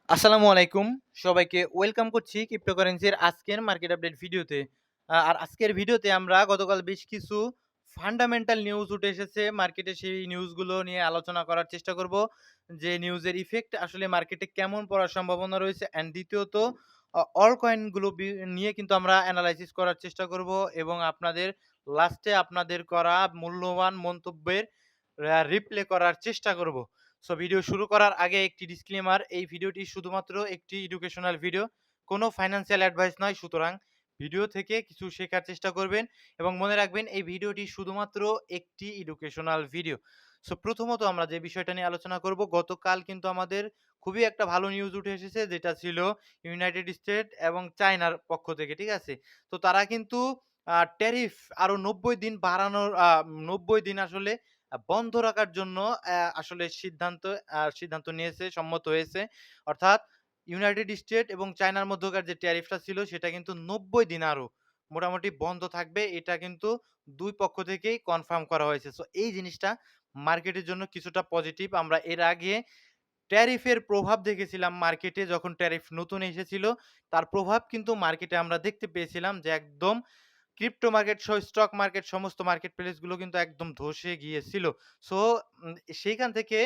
আসসালামু আলাইকুম। সবাইকে ওয়েলকাম করছি ক্রিপ্টোকারেন্সির আজকের মার্কেট আপডেট ভিডিওতে। আর আজকের ভিডিওতে আমরা গতকাল বেশ কিছু ফান্ডামেন্টাল নিউজ উঠে এসেছে মার্কেটে, সেই নিউজগুলো নিয়ে আলোচনা করার চেষ্টা করব। যে নিউজের ইফেক্ট আসলে মার্কেটে কেমন পড়ার সম্ভাবনা রয়েছে, অ্যান্ড দ্বিতীয়ত অল কয়েনগুলো নিয়ে কিন্তু আমরা অ্যানালাইসিস করার চেষ্টা করব এবং আপনাদের লাস্টে আপনাদের করা মূল্যবান মন্তব্যের রিপ্লে করার চেষ্টা করব। সো ভিডিও শুরু করার আগে একটি ডিসক্লেমার, এই ভিডিওটি শুধুমাত্র একটি এডুকেশনাল ভিডিও, কোনো ফাইন্যান্সিয়াল অ্যাডভাইস নয়। সুতরাং ভিডিও থেকে কিছু শেখার চেষ্টা করবেন এবং মনে রাখবেন এই ভিডিওটি শুধুমাত্র একটি এডুকেশনাল ভিডিও। সো প্রথমত আমরা যে বিষয়টা নিয়ে আলোচনা করব, গতকাল কিন্তু আমাদের খুবই একটা ভালো নিউজ উঠে এসেছে, যেটা ছিল ইউনাইটেড স্টেট এবং চায়নার পক্ষ থেকে, ঠিক আছে? তো তারা কিন্তু ট্যারিফ আরো ৯০ দিন বাড়ানোর ৯০ দিন আসলে বন্ধ রাখার জন্য আসলে সিদ্ধান্ত নিয়েছে, সম্মত হয়েছে। অর্থাৎ ইউনাইটেড স্টেট এবং চায়নার মধ্যকার যে ট্যারিফটা ছিল সেটা কিন্তু ৯০ দিন আরো মোটামুটি বন্ধ থাকবে। এটা কিন্তু ২ পক্ষ থেকেই কনফার্ম করা হয়েছে। সো এই জিনিসটা মার্কেটের জন্য কিছুটা পজিটিভ। আমরা এর আগে ট্যারিফের প্রভাব দেখেছিলাম মার্কেটে, যখন ট্যারিফ নতুন এসেছিল, তার প্রভাব কিন্তু মার্কেটে আমরা দেখতে পেয়েছিলাম যে একদম ক্রিপ্টো মার্কেট সহ স্টক মার্কেট, সমস্ত মার্কেট প্লেস গুলো কিন্তু একদম ধসে গিয়েছিল। সো সেইখান থেকে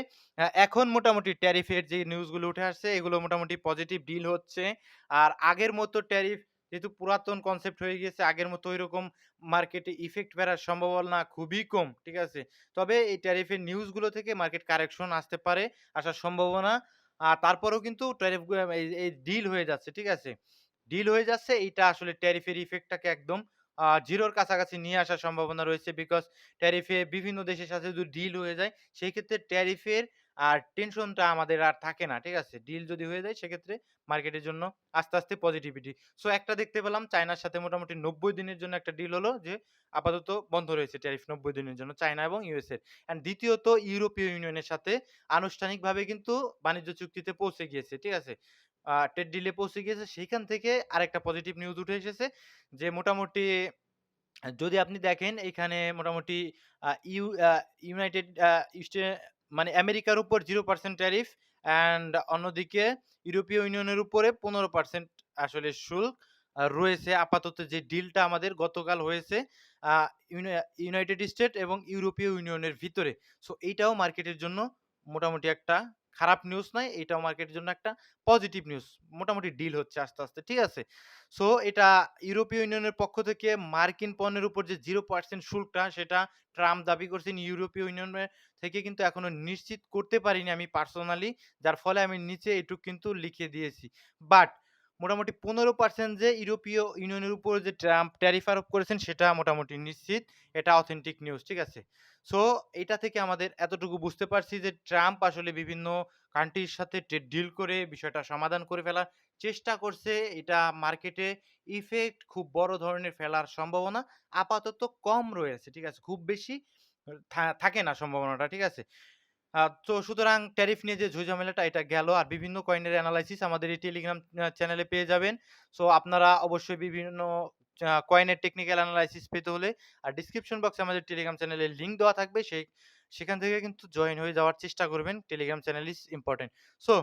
এখন মোটামুটি ট্যারিফের যে নিউজগুলো উঠে আসছে এগুলো মোটামুটি পজিটিভ ডিল হচ্ছে। আর আগের মতো ট্যারিফ যেহেতু পুরাতন কনসেপ্ট হয়ে গিয়েছে, আগের মতো ঐরকম মার্কেটে ইফেক্ট ফেলার সম্ভাবনা খুবই কম। ঠিক আছে? তবে এই ট্যারিফের নিউজগুলো থেকে মার্কেট কারেকশন আসতে পারে, আসার সম্ভাবনা। তারপরেও কিন্তু ট্যারিফ এই ডিল হয়ে যাচ্ছে। ঠিক আছে? ডিল হয়ে যাচ্ছে, এইটা আসলে ট্যারিফের ইফেক্টটাকে একদম 0 র কাছাকাছি নিয়ে আসার সম্ভাবনা রয়েছে। বিকজ ট্যারিফে বিভিন্ন দেশের সাথে যদি ডিল হয়ে যায়, সেই ক্ষেত্রে ট্যারিফের আর টেনশনটা আমাদের আর থাকে না। ঠিক আছে? ডিল যদি হয়ে যায় সেক্ষেত্রে মার্কেটের জন্য আস্তে, আস্তে পজিটিভিটি। সো একটা দেখতে পেলাম চায়নার সাথে মোটামুটি ৯০ দিনের জন্য একটা ডিল হলো যে আপাতত বন্ধ রয়েছে ট্যারিফ ৯০ দিনের জন্য চায়না এবং ইউএস এর। অ্যান্ড দ্বিতীয়ত ইউরোপীয় ইউনিয়নের সাথে আনুষ্ঠানিকভাবে কিন্তু বাণিজ্য চুক্তিতে পৌঁছে গিয়েছে। ঠিক আছে? ট্রেড ডিলে পৌঁছে গিয়েছে। সেইখান থেকে আরেকটা পজিটিভ নিউজ উঠে এসেছে যে মোটামুটি যদি আপনি দেখেন এইখানে মোটামুটি আ ইউ আ ইউনাইটেড স্টে মানে আমেরিকার উপর 0% ট্যারিফ, অ্যান্ড অন্যদিকে ইউরোপীয় ইউনিয়নের উপরে 15% আসলে শুল্ক রয়েছে। আপাতত যে ডিলটা আমাদের গতকাল হয়েছে আ ইউনাইটেড স্টেট এবং ইউরোপীয় ইউনিয়নের ভিতরে। সো এইটাও মার্কেটের জন্য মোটামুটি একটা খারাপ নিউজ নয়। এটাও মার্কেটের জন্য একটা পজিটিভ নিউজ। মোটামুটি ডিল হচ্ছে আস্তে, আস্তে। ঠিক আছে? সো এটা ইউরোপীয় ইউনিয়নের পক্ষ থেকে মার্কিন পণ্যের উপর যে 0% শুল্কটা সেটা ট্রাম্প দাবি করছেন। ইউরোপীয় ইউনিয়নের থেকে কিন্তু এখনো নিশ্চিত করতে পারিনি আমি পার্সোনালি। যার ফলে আমি নিচে এটুক কিন্তু লিখে দিয়েছি। বাট মোটামুটি 15% যে ইউরোপীয় ইউনিয়নের উপর যে ট্রাম্প ট্যারিফ আরোপ করেছেন সেটা মোটামুটি নিশ্চিত। এটা অথেন্টিক নিউজ। ঠিক আছে? সো এইটা থেকে আমাদের এতটুকু বুঝতে পারছি যে ট্রাম্প আসলে বিভিন্ন কান্ট্রির সাথে ট্রেড ডিল করে বিষয়টা সমাধান করে ফেলার চেষ্টা করছে। এটা মার্কেটে ইফেক্ট খুব বড় ধরনের ফেলার সম্ভাবনা আপাতত কম রয়েছে। ঠিক আছে? খুব বেশি থাকে না সম্ভাবনাটা। ঠিক আছে? তো সুতরাং ট্যারিফ নিয়ে যে ঝুঁঝামেলাটা এটা গেল। আর বিভিন্ন কয়েনের এনালাইসিস আমাদের এই টেলিগ্রাম চ্যানেলে পেয়ে যাবেন। সো আপনারা অবশ্যই বিভিন্ন কয়েনের টেকনিক্যাল এনালাইসিস পেতে হলে ডেসক্রিপশন বক্সে আমাদের টেলিগ্রাম চ্যানেলের লিংক দেওয়া থাকবে। সেখান থেকে কিন্তু জয়েন হয়ে যাওয়ার চেষ্টা করবেন। টেলিগ্রাম চ্যানেল ইস ইম্পোর্টেন্ট। সো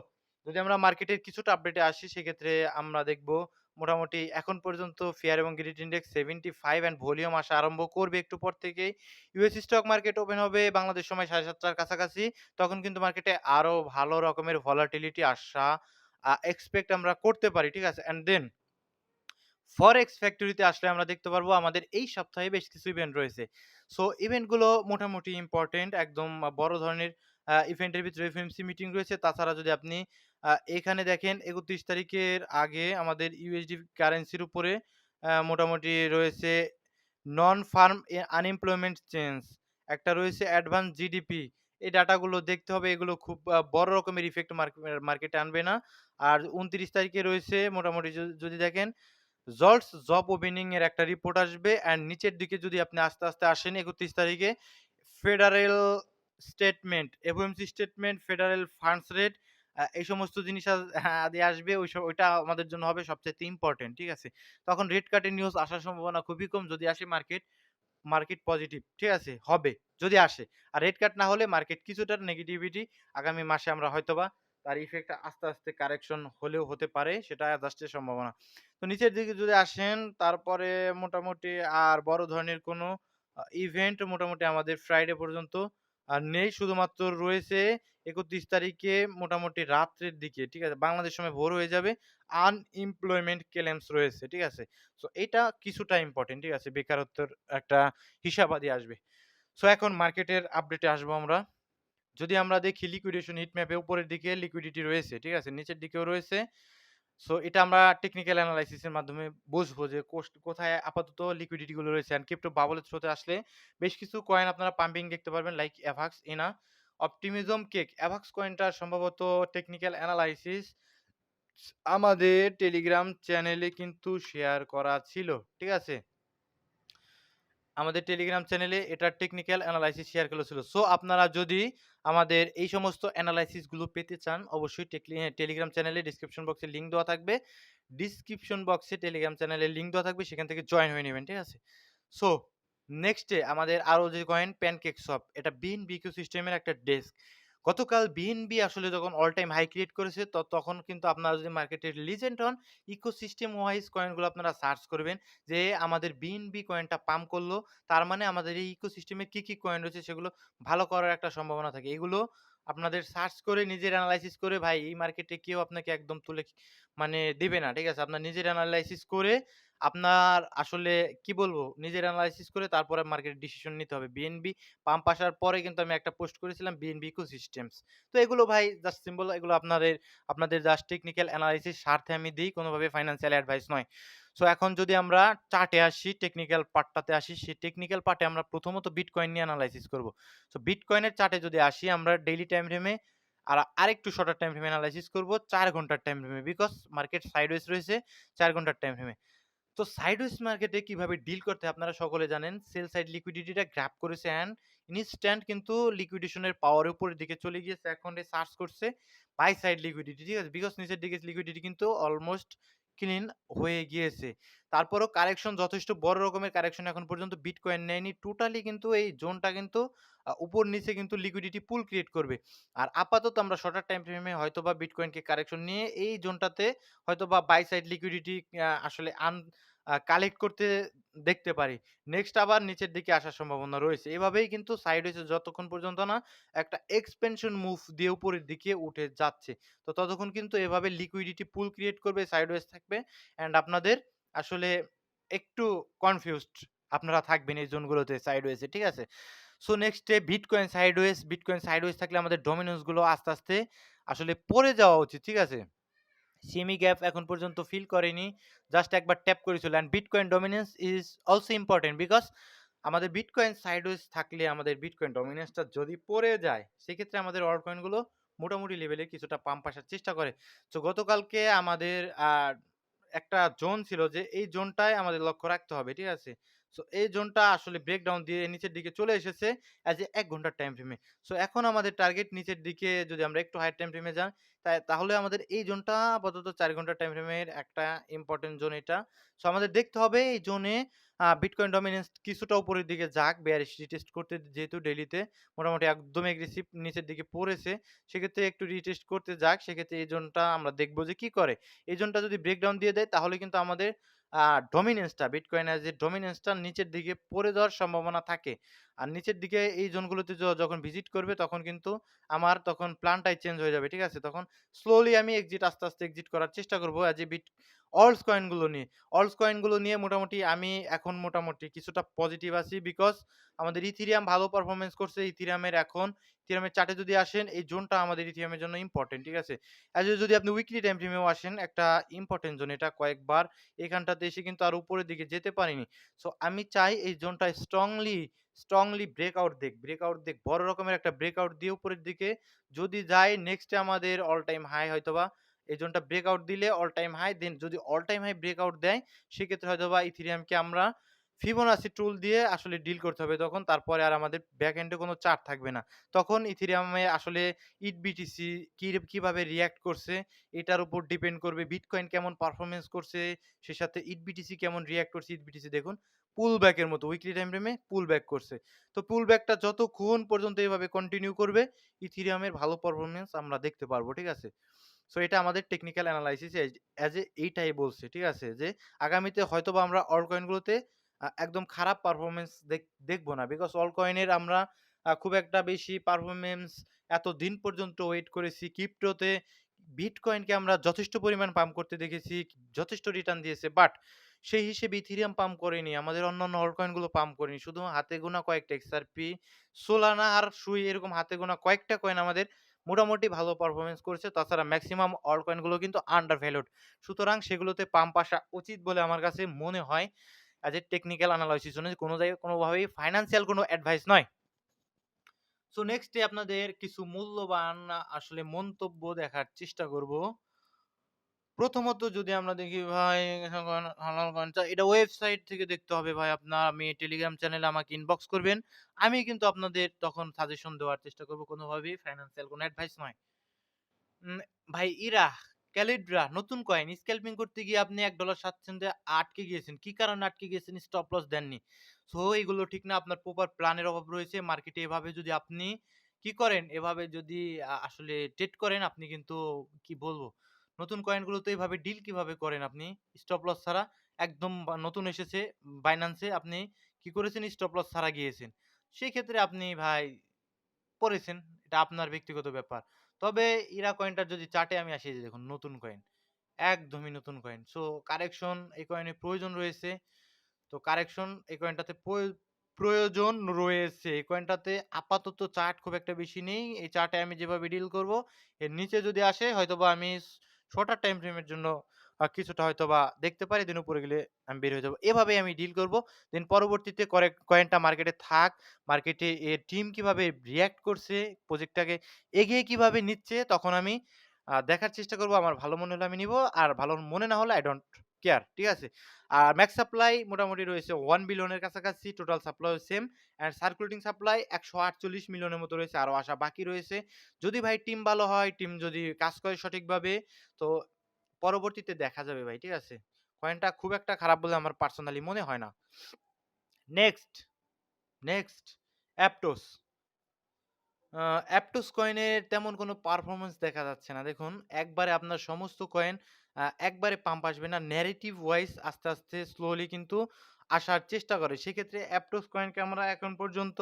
যদি আমরা মার্কেটের কিছুটা আপডেটে আসি, সেক্ষেত্রে আমরা দেখব মোটামুটি এখন পর্যন্ত ফিয়ার এবং গ্রিড ইনডেক্স 75 অ্যান্ড ভলিউম আসা আরম্ভ করবে একটু পর থেকেই। ইউএস স্টক মার্কেট ওপেন হবে বাংলাদেশ সময় 7:30 টার কাছাকাছি। তখন কিন্তু মার্কেটে আরো ভালো রকমের ভলাটিলিটি আসা এক্সপেক্ট আমরা করতে পারি। ঠিক আছে? অ্যান্ড দেন ফরেক্স ফ্যাক্টরিতে আসলে আমরা দেখতে পারবো আমাদের এই সপ্তাহে বেশ কিছু ইভেন্ট রয়েছে। সো ইভেন্ট গুলো মোটামুটি ইম্পোর্টেন্ট, একদম বড় ধরনের ইভেন্টের ভিতরে এফএমসি মিটিং রয়েছে। তাছাড়া যদি আপনি এখানে দেখেন ৩১ তারিখের আগে আমাদের ইউএসডি কারেন্সির উপরে মোটামুটি রয়েছে নন ফার্ম আনএমপ্লয়মেন্ট চেঞ্জ, একটা রয়েছে অ্যাডভান্স জিডিপি। এই ডাটাগুলো দেখতে হবে, এগুলো খুব বড় রকমের ইফেক্ট মার্কেটে আনবে না। আর ২৯ তারিখে রয়েছে মোটামুটি যদি দেখেন জলটস জব ওপেনিং এর একটা রিপোর্ট আসবে, অ্যান্ড নিচের দিকে যদি আপনি আস্তে, আস্তে আসেন ৩১ তারিখে federal statement, FOMC statement, federal funds rate, এই সমস্ত জিনিস আদি আসবে। ওইটা আমাদের জন্য হবে সবচাইতে ইম্পোর্টেন্ট। ঠিক আছে? তখন রেট কাটের নিউজ আসার সম্ভাবনা খুবই কম। যদি আসে মার্কেট পজিটিভ। ঠিক আছে? হবে যদি আসে। আর রেট কাট না হলে মার্কেট কিছুটা নেগেটিভিটি আগামী মাসে আমরা হয়তোবা তার ইফেক্ট আস্তে, আস্তে কারেকশন হলেও হতে পারে, সেটা জাস্টের সম্ভাবনা। তো নিচের দিকে যদি আসেন তারপরে মোটামুটি আর বড় ধরনের কোনো ইভেন্ট মোটামুটি আমাদের ফ্রাইডে পর্যন্ত আর নেই। শুধুমাত্র রয়েছে ৩১ তারিখে মোটামুটি রাত্রের দিকে, ঠিক আছে? বাংলাদেশ সময় ভোর হয়ে যাবে। আনএমপ্লয়মেন্ট ক্লেমস রয়েছে, ঠিক আছে? সো এটা কিছুটা ইম্পোর্টেন্ট, ঠিক আছে? বেকারত্বের একটা হিসাবাদি আসবে। সো এখন মার্কেটের আপডেটে আসবো আমরা। যদি আমরা দেখি লিকুইডেশন হিট ম্যাপে উপরের দিকে লিকুইডিটি রয়েছে, ঠিক আছে? নিচের দিকেও রয়েছে। সো এটা আমরা টেকনিক্যাল এনালাইসিস এর মাধ্যমে বুঝবো যে কোথায় আপাতত লিকুইডিটি গুলো রয়েছে। এন্ড ক্রিপ্টো বাবল থ্রোতে আসলে বেশ কিছু কয়েন আপনারা পাম্পিং দেখতে পারবেন লাইক এভাক্স, এনা, অপটিমিজম, কেক। এভাক্স কয়েনটা সম্ভবত টেকনিক্যাল এনালাইসিস আমাদের টেলিগ্রাম চ্যানেলে কিন্তু শেয়ার করা ছিল, ঠিক আছে? আমাদের টেলিগ্রাম চ্যানেলে এটার টেকনিক্যাল অ্যানালাইসিস শেয়ার করা ছিল। সো আপনারা যদি আমাদের এই সমস্ত অ্যানালাইসিস গুলো পেতে চান, অবশ্যই টেলিগ্রাম চ্যানেলে ডিসক্রিপশন বক্সে লিংক দেওয়া থাকবে। ডিসক্রিপশন বক্সে টেলিগ্রাম চ্যানেলের লিংক দেওয়া থাকবে, সেখান থেকে জয়েন হয়ে নেবেন, ঠিক আছে? সো নেক্সট ডে আমাদের আরো যে কয়েন প্যানকেক সোয়াপ, এটা বিএনবি ইকোসিস্টেমের একটা ডেস্ক। গতকাল বিএনবি আসলে যখন অল টাইম হাই ক্রিয়েট করেছে তখন কিন্তু আপনারা যদি মার্কেটের লিজেন্ড হন, ইকোসিস্টেম ওয়াইজ কয়েনগুলো আপনারা সার্চ করবেন যে আমাদের বিএনবি কয়েনটা পাম্প করলো, তার মানে আমাদের এই ইকোসিস্টেমে কি কয়েন রয়েছে সেগুলো ভালো করার একটা সম্ভাবনা থাকে। এগুলো আপনাদের সার্চ করে নিজের এনালাইসিস করে, ভাই এই মার্কেটে কেউ আপনাকে একদম তুলে মানে দিবে না, ঠিক আছে? আপনার নিজের এনালাইসিস করে আপনার আসলে কি বলবো? নিজের এনালাইসিস করে তারপরে মার্কেটের ডিসিশন নিতে হবে। বিএনবি পাম্প আসার পরে কিন্তু আমি একটা পোস্ট করেছিলাম বিএনবি ইকোসিস্টেমস। তো এগুলো ভাই জাস্ট সিম্বল, এগুলো আপনাদের জাস্ট টেকনিক্যাল এনালাইসিস স্বার্থে আমি দেই, কোনোভাবে ফাইন্যান্সিয়াল অ্যাডভাইস নয়। সো এখন যদি আমরা চার্টে আসি, টেকনিক্যাল পার্টটাতে আসি, সেই টেকনিক্যাল পার্টে আমরা প্রথমত বিটকয়েন নিয়ে এনালাইসিস করব। সো বিটকয়েনের চার্টে যদি আসি আমরা ডেইলি টাইম ফ্রেমে আর আরেকটু শর্টার টাইম ফ্রেমে এনালাইসিস করব ৪ ঘন্টার টাইম ফ্রেমে, বিকজ মার্কেট সাইডওয়েজ রয়েছে ৪ ঘন্টার টাইম ফ্রেমে। তো সাইডওয়েজ মার্কেটে কিভাবে ডিল করতে হয় আপনারা সকলে জানেন। সেল সাইড লিকুইডিটিটা গ্র্যাব করেছে অ্যান্ড ইনস্ট্যান্ট কিন্তু লিকুইডেশনের পাওয়ার উপরের দিকে চলে গিয়েছে। এখন সার্চ করছে বাই সাইড লিকুইডিটি, ঠিক আছে? বিকজ নিচের দিকে লিকুইডিটি কিন্তু অলমোস্ট ক্লিন হয়ে গিয়েছে। তারপরও কারেকশন যথেষ্ট বড় রকমের কারেকশন এখন পর্যন্ত বিটকয়েন নেয়নি। টোটালি কিন্তু এই জোনটা কিন্তু উপর নিচে কিন্তু লিকুইডিটি পুল ক্রিয়েট করবে। আর আপাতত আমরা শর্টার টাইম ফ্রেমে হয়তোবা বিটকয়েনকে কারেকশন নিয়ে এই জোনটাতে হয়তোবা বাই সাইড লিকুইডিটি আসলে কালেক্ট করতে দেখতে পারি। নেক্সট আবার নিচের দিকে আসার সম্ভাবনা রয়েছে। এভাবেই কিন্তু সাইডওয়েজ যতক্ষণ পর্যন্ত না একটা এক্সপেনশন মুভ দিয়ে উপরের দিকে উঠে যাচ্ছে। তো ততক্ষণ কিন্তু এভাবে লিকুইডিটি পুল ক্রিয়েট করবে, সাইডওয়েজ থাকবে অ্যান্ড আপনাদের আসলে একটু কনফিউজড আপনারা থাকবেন এই জোনগুলোতে সাইডওয়েজে, ঠিক আছে? So next day bitcoin sideways থাকলে আমাদের ডমিনোস গুলো আস্তে, আস্তে আসলে পড়ে যাওয়া উচিত, ঠিক আছে? সেমি গ্যাপ এখন পর্যন্ত ফিল করেনি। জাস্ট একবার ট্যাপ করেছিল and bitcoin dominance is also important because আমাদের বিটকয়েন সাইডওয়েজ থাকলে আমাদের বিটকয়েন ডমিনেন্সটা যদি পড়ে যায়, সেক্ষেত্রে আমাদের অল্ট কয়েনগুলো মোটামুটি লেভেলে কিছুটা পাম্প আসার চেষ্টা করে। তো গতকালকে আমাদের একটা জোন ছিল যে এই জোনটায় আমাদের লক্ষ্য রাখতে হবে, ঠিক আছে? সো এই জোনটা আসলে ব্রেকডাউন দিয়ে নিচের দিকে চলে এসেছে অ্যাজ এ ১ ঘন্টার টাইম ফ্রেমে। সো এখন আমাদের টার্গেট নিচের দিকে, যদি আমরা একটু হাইয়ার টাইম ফ্রেমে যাই তাহলে আমাদের এই জোনটা আপাতত ৪ ঘন্টার টাইম ফ্রেমের একটা ইম্পোর্টেন্ট জোন এটা। সো আমাদের দেখতে হবে এই জোনে বিটকয়েন ডমিন্যান্স কিছুটা উপরের দিকে যাক, বেয়ারিশ রিটেস্ট করতে, যেহেতু ডেইলিতে মোটামুটি একদম এগ্রেসিভ নিচের দিকে পড়েছে। সেক্ষেত্রে একটু রিটেস্ট করতে যাক, সেক্ষেত্রে এই জোনটা আমরা দেখব যে কি করে। এই জোনটা যদি ব্রেকডাউন দিয়ে দেয় তাহলে কিন্তু আমাদের ডমিন্যান্সটা, বিটকয়েন এর যে ডমিন্যান্সটা নিচের দিকে পড়ে যাওয়ার সম্ভাবনা থাকে। আর নিচের দিকে এই জোনগুলোতে যখন ভিজিট করবে তখন কিন্তু আমার তখন প্ল্যানটাই চেঞ্জ হয়ে যাবে, ঠিক আছে? তখন স্লোলি আমি আস্তে, আস্তে এক্সিট করার চেষ্টা করব অ্যাজ এ অলস কয়েনগুলো নিয়ে। অলস কয়েনগুলো নিয়ে মোটামুটি আমি এখন মোটামুটি কিছুটা পজিটিভ আছি বিকজ আমাদের ইথেরিয়াম ভালো পারফরম্যান্স করছে। ইথেরিয়ামের চার্টে যদি আসেন এই জোনটা আমাদের ইথেরিয়ামের জন্য ইম্পোর্টেন্ট, ঠিক আছে? যদি আপনি উইকলি টাইম ফ্রেমেও আসেন, একটা ইম্পোর্টেন্ট জোন এটা, কয়েকবার এখানটাতে এসে কিন্তু আর উপরের দিকে যেতে পারিনি। সো আমি চাই এই জোনটা স্ট্রংলি ব্রেকআউট দেক। বড় রকমের একটা ব্রেকআউট দিয়ে উপরের দিকে যদি যায়, নেক্সট এ আমাদের অল টাইম হাই হয়তোবা এই জোনটা ব্রেকআউট দিলে অল টাইম হাই, দেন যদি অল টাইম হাই ব্রেকআউট দেয় সেক্ষেত্রে হয়তোবা ইথেরিয়ামকে আমরা ফিবোনাসি টুল দিয়ে আসলে ডিল করতে হবে তখন। তারপরে আর আমাদের ব্যাক এন্ডে কোনো চার্ট থাকবে না। তখন ইথেরিয়ামে আসলে ইথবিটিসি কিভাবে রিঅ্যাক্ট করছে এটার উপর ডিপেন্ড করবে। বিটকয়েন কেমন পারফরম্যান্স করছে, সে সাথে ইথবিটিসি কেমন রিঅ্যাক্ট করছে। ইথবিটিসি দেখুন পুল ব্যাকের মতো উইকলি টাইম ফ্রেমে পুল ব্যাক করছে। তো পুল ব্যাকটা যতক্ষণ পর্যন্ত এভাবে কন্টিনিউ করবে, ইথেরিয়ামের ভালো পারফরম্যান্স আমরা দেখতে পারবো। ঠিক আছে? সো এটা আমাদের টেকনিক্যাল অ্যানালাইসিস এজ এ এইটাই বলছে। ঠিক আছে? যে আগামীতে হয়তোবা আমরা অল্ট কয়েন গুলোতে একদম খারাপ পারফরম্যান্স দেখবো না। বিকজ অল্ট কয়েনের আমরা খুব একটা বেশি পারফরম্যান্স এতদিন পর্যন্ত ওয়েট করেছি। ক্রিপ্টোতে বিটকয়েনকে আমরা যথেষ্ট পরিমাণ পাম্প করতে দেখেছি, যথেষ্ট রিটার্ন দিয়েছে। বাট সেই হিসেবে ইথেরিয়াম পাম্প করেনি। আমাদের অন্যান্য অল্ট কয়েনগুলো পাম্প করেনি। শুধু হাতে গোনা কয়েকটা এক্সআরপি, সোলানা আর সুই এরকম হাতে গোনা কয়েকটা কয়েন আমাদের মোটামুটি ভালো পারফরম্যান্স করেছে। তাছাড়া মেক্সিমাম অল্ট কয়েন গুলো কিন্তু আন্ডার ভ্যালুড। সুতরাং সেগুলোতে পাম্প আসা উচিত বলে আমার কাছে মনে হয়। অ্যাজ এ টেকনিক্যাল অ্যানালাইসিস অনুযায়ী কোন জায়গায় কোনোভাবেই ফাইন্যান্সিয়াল কোনো অ্যাডভাইস নয়। সো নেক্সট ডে আপনাদের কিছু মূল্যবান আসলে মন্তব্য দেখার চেষ্টা করব। প্রথমত যদি আমরা দেখি ভাই হালাল কয়েনটা এটা ওয়েবসাইট থেকে দেখতে হবে ভাই আপনার। আমি টেলিগ্রাম চ্যানেলে আমাকে ইনবক্স করবেন। আমি কিন্তু আপনাদের তখন সাজেশন দেওয়ার চেষ্টা করব। কোনোভাবেই ফাইন্যান্সিয়াল কোনো অ্যাডভাইস নয়। উম ভাই ইরা, ক্যালিড্রা নতুন কয়েন স্ক্যালপিং করতে গিয়ে আপনি $1.07 এ আটকে গিয়েছেন। কি কারণে আটকে গিয়েছেন? স্টপ লস দেননি। সো এগুলো ঠিক না। আপনার প্রপার প্ল্যানের অভাব রয়েছে। মার্কেটে এভাবে যদি আপনি কি করেন? এভাবে যদি আসলে ট্রেড করেন আপনি কিন্তু কি বলবো? নতুন কয়েনগুলোতে এভাবে ডিল কিভাবে করেন আপনি? স্টপ লস ছাড়া একদম নতুন এসেছে বাইন্যান্সে আপনি কি করেছেন? স্টপ লস ছাড়া গিয়েছেন। সেক্ষেত্রে আপনি ভাই পড়েছেন। এটা আপনার ব্যক্তিগত ব্যাপার। তবে ইরা কয়েনটার যদি চার্টে আমি আসি, এই যে দেখুন নতুন কয়েন। একদমই নতুন কয়েন। সো কারেকশন এই কয়েনের প্রয়োজন রয়েছে। তো কারেকশন এই কয়েনটাতে প্রয়োজন রয়েছে। এই কয়েনটাতে আপাতত চার্ট খুব একটা বেশি নেই। এই চার্টে আমি যেভাবে ডিল করব, এর নিচে যদি আসে হয়তোবা আমি শর্টার টাইম ফ্রেমের জন্য কিছুটা হয়তোবা দেখতে পারি। দেন উপরে গেলে আমি বের হয়ে যাব। এভাবেই আমি ডিল করব। দেন পরবর্তীতে কয়েনটা মার্কেটে থাক, মার্কেটে এর টিম কিভাবে রিঅ্যাক্ট করছে, প্রজেক্টটাকে এগিয়ে কিভাবে নিচ্ছে, তখন আমি দেখার চেষ্টা করব। আমার ভালো মনে হলে আমি নিবো। আর ভালো মনে না হলে I don't care। ঠিক আছে? আর ম্যাক্স সাপ্লাই মোটামুটি রয়েছে 1 বিলিয়নের কাছাকাছি। টোটাল সাপ্লাইও সেম। অ্যান্ড সার্কুলেটিং সাপ্লাই ১৪৮ মিলিয়নের মতো রয়েছে। আরো আসা বাকি রয়েছে। যদি ভাই টিম ভালো হয়, টিম যদি কাজ করে সঠিকভাবে, তো পরবর্তীতে দেখা যাবে ভাই। ঠিক আছে? কয়েনটা খুব একটা খারাপ বলে আমার পার্সোনালি মনে হয় না। Next, next অ্যাপটোস। অ্যাপটোস কয়েনের তেমন কোনো পারফরম্যান্স দেখা যাচ্ছে না। দেখুন, একবারে আপনার সমস্ত কয়েন একবারে পাম্প আসবে না। ন্যারেটিভ ওয়াইজ আস্তে, আস্তে স্লোলি কিন্তু আসার চেষ্টা করে। সেক্ষেত্রে অ্যাপটোস কয়েনকে আমরা এখন পর্যন্ত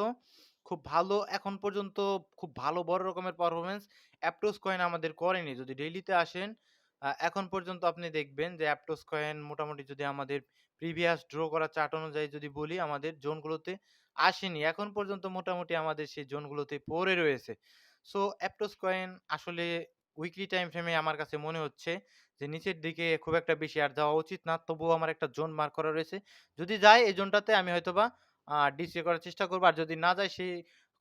খুব ভালো বড় রকমের পারফরম্যান্স অ্যাপটোস কয়েন আমাদের করেনি। যদি ডেইলিতে আসেন, এখন পর্যন্ত আপনি দেখবেন যে অ্যাপটোস কয়েন মোটামুটি যদি আমাদের প্রিভিয়াস ড্র করা চার্ট অনুযায়ী যদি বলি, আমাদের জোনগুলোতে আসেনি। এখন পর্যন্ত মোটামুটি আমাদের সেই জোনগুলোতে পড়ে রয়েছে। সো অ্যাপটোস কয়েন আসলে উইকলি টাইম ফ্রেমে আমার কাছে মনে হচ্ছে যে নিচের দিকে খুব একটা বেশি আর যাওয়া উচিত না। তবুও আমার একটা জোন মার্ক করা রয়েছে। যদি যায় এই জোনটাতে আমি হয়তোবা ডিসিএ করার চেষ্টা করব। আর যদি না যায় সেই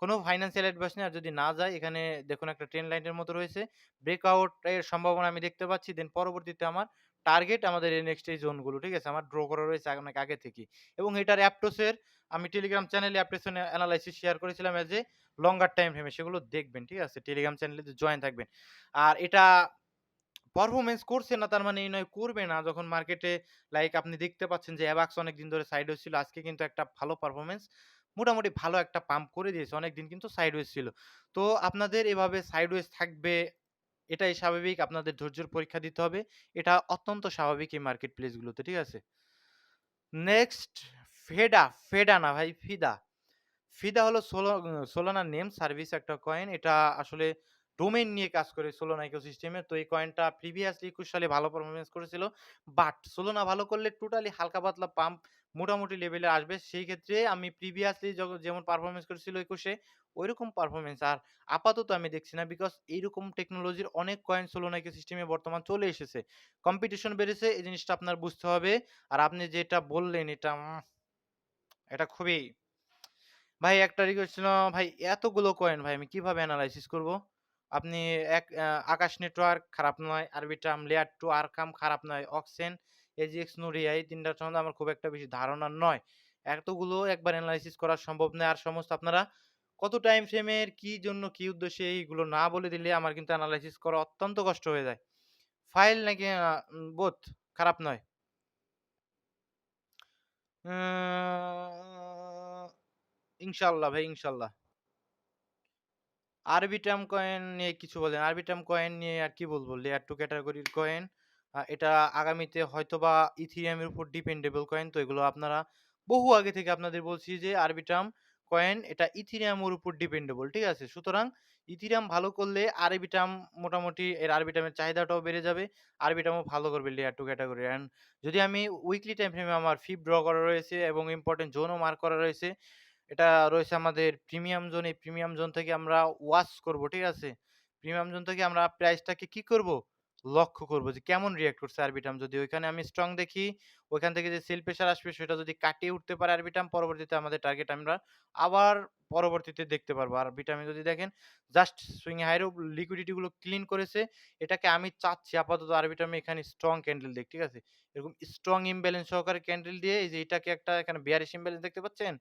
কোনো ফাইন্যান্সিয়াল অ্যাডভাইস নেই। আর যদি না যায়, এখানে দেখুন একটা ট্রেন্ড লাইনের মতো রয়েছে। ব্রেকআউট এর সম্ভাবনা আমি দেখতে পাচ্ছি। দেন পরবর্তীতে আমার টার্গেট আমাদের এই নেক্সট এই জোনগুলো। ঠিক আছে? আমার ড্র করা রয়েছে অনেক আগে থেকেই। এবং এটার অ্যাপটোসের আমি টেলিগ্রাম চ্যানেলে অ্যাপ্রেশন অ্যানালাইসিস শেয়ার করেছিলাম এজ এ লঙ্গার টাইম ফ্রেমে। সেগুলো দেখবেন। ঠিক আছে? টেলিগ্রাম চ্যানেলে জয়েন থাকবেন। আর এটা পারফরম্যান্স করছে না তার মানে এই নয় করবে না। যখন মার্কেটে লাইক আপনি দেখতে পাচ্ছেন যে অ্যাবাক্স অনেকদিন ধরে সাইডওয়েজ ছিল। আজকে কিন্তু একটা ভালো পারফরম্যান্স মোটামুটি ভালো একটা পাম্প করে দিয়েছে। অনেকদিন কিন্তু সাইডওয়েজ ছিল। তো আপনাদের এভাবে সাইডওয়েজ থাকবে, এটাই স্বাভাবিক। আপনাদের ধৈর্যের পরীক্ষা দিতে হবে। এটা অত্যন্ত স্বাভাবিক এই মার্কেট প্লেস গুলোতে। ঠিক আছে? নেক্সট ফেডা না ভাই ফিদা। ফিদা হলো সোলানার নেম সার্ভিস একটা কয়েন। এটা আসলে ডোমেইন নিয়ে কাজ করে সোলানা ইকোসিস্টেমে। তো এই কয়েনটা প্রিভিয়াসলি ২১ সালে ভালো পারফরম্যান্স করেছিল। বাট সোলানা ভালো করলে টোটালি হালকা পাতলা পাম্প মোটামুটি লেভেলে আসবে। সেই ক্ষেত্রে আমি প্রিভিয়াসলি যেমন পারফরম্যান্স করেছিল ২১ এ ঐরকম পারফরম্যান্স আর আপাতত আমি দেখছি না। বিকজ এইরকম টেকনোলজির অনেক কয়েন সোলানা ইকোসিস্টেমে বর্তমান চলে এসেছে। কম্পিটিশন বেড়েছে, এই জিনিসটা আপনার বুঝতে হবে। আর আপনি যেটা বললেন এটা খুবই ভাই একটা রিকোয়েস্ট ছিল ভাই, এতগুলো কয়েন ভাই আমি কিভাবে এনালাইসিস করব? আপনি আকাশ নেটওয়ার্ক খারাপ নয়, আরবিট্রাম, লেয়ার 2 আরকাম খারাপ নয়, অক্সেন, এজিএক্স, নুরিয়া এই ৩ টার সম্বন্ধে আমার খুব একটা বেশি ধারণা নয়। এতগুলো একবার এনালাইসিস করা সম্ভব নয়। আর সমস্ত আপনারা কত টাইম ফ্রেমের কি জন্য কি উদ্দেশ্যে এইগুলো না বলে দিলে আমার কিন্তু এনালাইসিস করা অত্যন্ত কষ্ট হয়ে যায়। ফাইল নাকি বোথ খারাপ নয়। আ ইনশাআল্লাহ ভাই, ইনশাআল্লাহ। আরবিটার্ম কয়েন নিয়ে কিছু বলেন। আরবিটার্ম কয়েন নিয়ে আর কি বলবো? লেয়ার 2 ক্যাটেগরির কয়েন। এটা আগামীতে হয়তোবা ইথিরিয়াম এর উপর ডিপেন্ডেবল কয়েন। তো এগুলো আপনারা বহু আগে থেকে আপনাদের বলছি যে আরবিটার্ম কয়েন এটা ইথিরিয়াম এর উপর ডিপেন্ডেবল। ঠিক আছে? সুতরাং ইথিরিয়াম ভালো করলে আরবিটার্ম মোটামুটি এর আরবিটার্মের চাহিদাটাও বেড়ে যাবে। আরবিটার্মও ভালো করবে লেয়ার 2 ক্যাটেগরি। অ্যান্ড যদি আমি উইকলি টাইম ফ্রেমে আমার ফিব ড্র করা রয়েছে এবং ইম্পোর্টেন্ট জোনও মার্ক করা রয়েছে। এটা রয়েছে আমাদের প্রিমিয়াম জোন। এই প্রিমিয়াম জোন থেকে আমরা ওয়াচ করব, ঠিক আছে? প্রিমিয়াম জোন থেকে আমরা প্রাইসটাকে কি করব? লক্ষ্য করব যে কেমন রিঅ্যাক্ট করছে আরবিটার্ম। যদি ওইখানে আমি স্ট্রং দেখি, ওইখান থেকে যে সেল প্রেশার আসবে সেটা যদি কাটিয়ে উঠতে পারে আরবিটার্ম, পরবর্তীতে আমাদের টার্গেট আমরা আবার পরবর্তীতে দেখতে পারবো। আরবিটার্মে যদি দেখেন জাস্ট সুইং হাইরও লিকুইডিটি গুলো ক্লিন করেছে। এটাকে আমি চাচ্ছি আপাতত আরবিটার্মে এখানে স্ট্রং ক্যান্ডেল দিক, ঠিক আছে? এরকম স্ট্রং ইমব্যালেন্স সহকারে ক্যান্ডেল দিয়ে এই যে এটাকে একটা এখানে বেয়ারিশ ইমব্যালেন্স দেখতে পাচ্ছেন?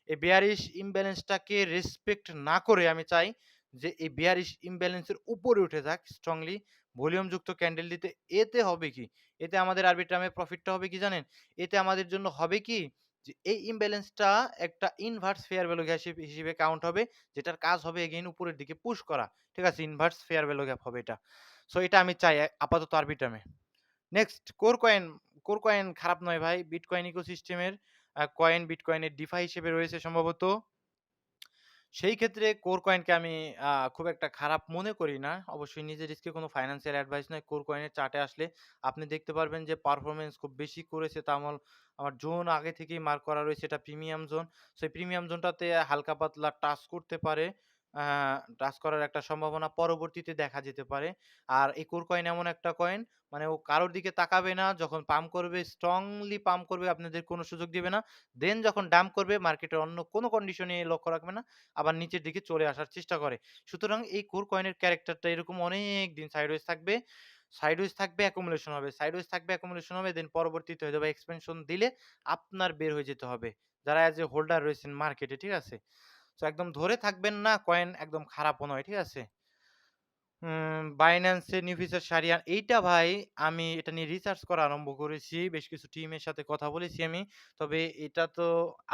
এই বেয়ারিশ ইমব্যালেন্সটাকে রেসপেক্ট না করে আমি চাই যে এই বেয়ারিশ ইমব্যালেন্সের উপরে উঠে যাক স্ট্রংলি ভলিউম যুক্ত ক্যান্ডেল দিতে। এতে হবে কি? এতে আমাদের আরবিট্রামে প্রফিটটা হবে কি জানেন? এতে আমাদের জন্য হবে কি? যে এই ইমব্যালেন্সটা একটা ইনভার্স ফেয়ার ভ্যালু গ্যাপ হিসেবে কাউন্ট হবে। যেটার কাজ হবে এগেইন উপরের দিকে পুশ করা। ঠিক আছে? ইনভার্স ফেয়ার ভ্যালু গ্যাপ হবে এটা। সো এটা আমি চাই আপাতত আরবিট্রামে। নেক্সট কোর কয়েন খারাপ নয় ভাই। বিটকয়েন ইকোসিস্টেমের কয়েন বিটকয়েনের ডিফাই হিসেবে রয়েছে সম্ভবত। সেই ক্ষেত্রে কোর কয়েনকে আমি খুব একটা খারাপ মনে করি না। অবশ্যই নিজের রিস্কে কোনো ফাইন্যান্সিয়াল অ্যাডভাইস নয়। কোর কয়েনের চার্টে আসলে আপনি দেখতে পারবেন যে পারফরম্যান্স খুব বেশি করেছে। আমার জোন আগে থেকেই মার্ক করা রয়েছে এটা প্রিমিয়াম জোন। সো এই প্রিমিয়াম জোনটাতে হালকা পাতলা টাচ করতে পারে। আ টাচ করার একটা সম্ভাবনা পরবর্তীতে দেখা যেতে পারে। আর এই কোর কয়েন এমন একটা কয়েন মানে ও কারোর দিকে তাকাবে না। যখন পাম্প করবে স্ট্রংলি পাম্প করবে আপনাদের কোনো সুযোগ দিবে না। দেন যখন ডাম্প করবে মার্কেটের অন্য কোনো কন্ডিশনে লক্ষ্য রাখবে না। আবার নিচের দিকে চলে আসার চেষ্টা করে। সুতরাং এই কোর কয়েনের ক্যারেক্টারটা এরকম অনেকদিন সাইডওয়েজ থাকবে। সাইডওয়েজ থাকবে, accumulation হবে। সাইডওয়েজ থাকবে, accumulation হবে। দেন পরবর্তীতে হয়তোবা এক্সপেনশন দিলে আপনার বের হয়ে যেতে হবে। যারা এজ এ হোল্ডার রয়েছেন মার্কেটে, ঠিক আছে? সো একদম ধরে থাকবেন না, কয়েন একদম খারাপও নয়, ঠিক আছে? Binance এর নিউ ফিচার শারিয়ান এইটা ভাই আমি এটা নিয়ে রিসার্চ করা আরম্ভ করেছি। বেশ কিছু টিমের সাথে কথা বলেছি আমি। তবে এটা তো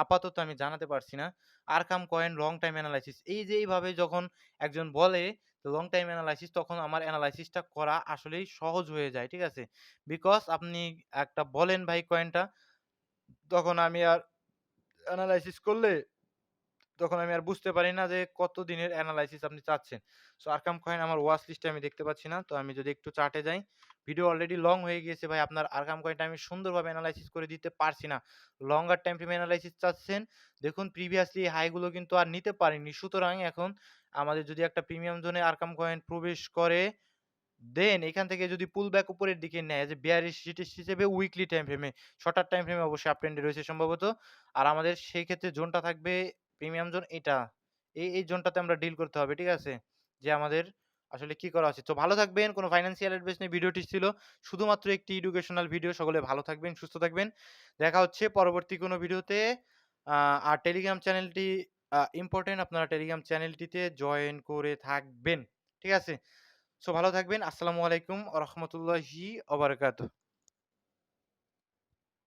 আপাতত আমি জানাতে পারছি না। Arkam coin long time analysis এই যে এইভাবে যখন একজন বলে লং টাইম এনালাইসিস তখন আমার এনালাইসিসটা করা আসলেই সহজ হয়ে যায়। ঠিক আছে? বিকজ আপনি একটা বলেন ভাই কয়েনটা তখন আমি আর এনালাইসিস করলে তখন আমি আর বুঝতে পারি না যে কত দিনের এনালাইসিস আপনি চাচ্ছেন। সো আরকাম কয়েন আমার ওয়াচ লিস্টে আমি দেখতে পাচ্ছি না। তো আমি যদি একটু চার্টে যাই, ভিডিও অলরেডি লং হয়ে গিয়েছে ভাই। আপনার আরকাম কয়েনটা আমি সুন্দরভাবে এনালাইসিস করে দিতে পারছি না। লঙ্গার টাইম ফ্রেম এনালাইসিস চাচ্ছেন। দেখুন প্রিভিয়াসলি হাই গুলো কিন্তু আর নিতে পারিনি। সুতরাং এখন আমাদের যদি একটা প্রিমিয়াম জোনে আরকাম কয়েন প্রবেশ করে দেন এখান থেকে যদি পুল ব্যাক উপরের দিকে নেয় যে bearish resistance হিসেবে উইকলি টাইম ফ্রেমে, শর্টার টাইম ফ্রেমে অবশ্যই আপ ট্রেন্ডে রয়েছে সম্ভবত। আর আমাদের সেই ক্ষেত্রে জোনটা থাকবে প্রিমিয়াম জোন এটা। এই জোনটাতে আমরা ডিল করতে হবে, ঠিক আছে? যে আমাদের আসলে কি করা উচিত। তো ভালো থাকবেন। কোনো ফাইন্যান্সিয়াল অ্যাডভাইস নিয়ে ভিডিওটি ছিল। শুধুমাত্র একটি এডুকেশনাল ভিডিও। সকলে ভালো থাকবেন, সুস্থ থাকবেন। দেখা হচ্ছে পরবর্তী কোনো ভিডিওতে। আ আর টেলিগ্রাম চ্যানেলটি ইম্পোর্টেন্ট আপনারা টেলিগ্রাম চ্যানেলটিতে জয়েন করে থাকবেন। ঠিক আছে? সো ভালো থাকবেন। আসসালামু আলাইকুম ওয়া রাহমাতুল্লাহি ওয়া বারাকাতুহু।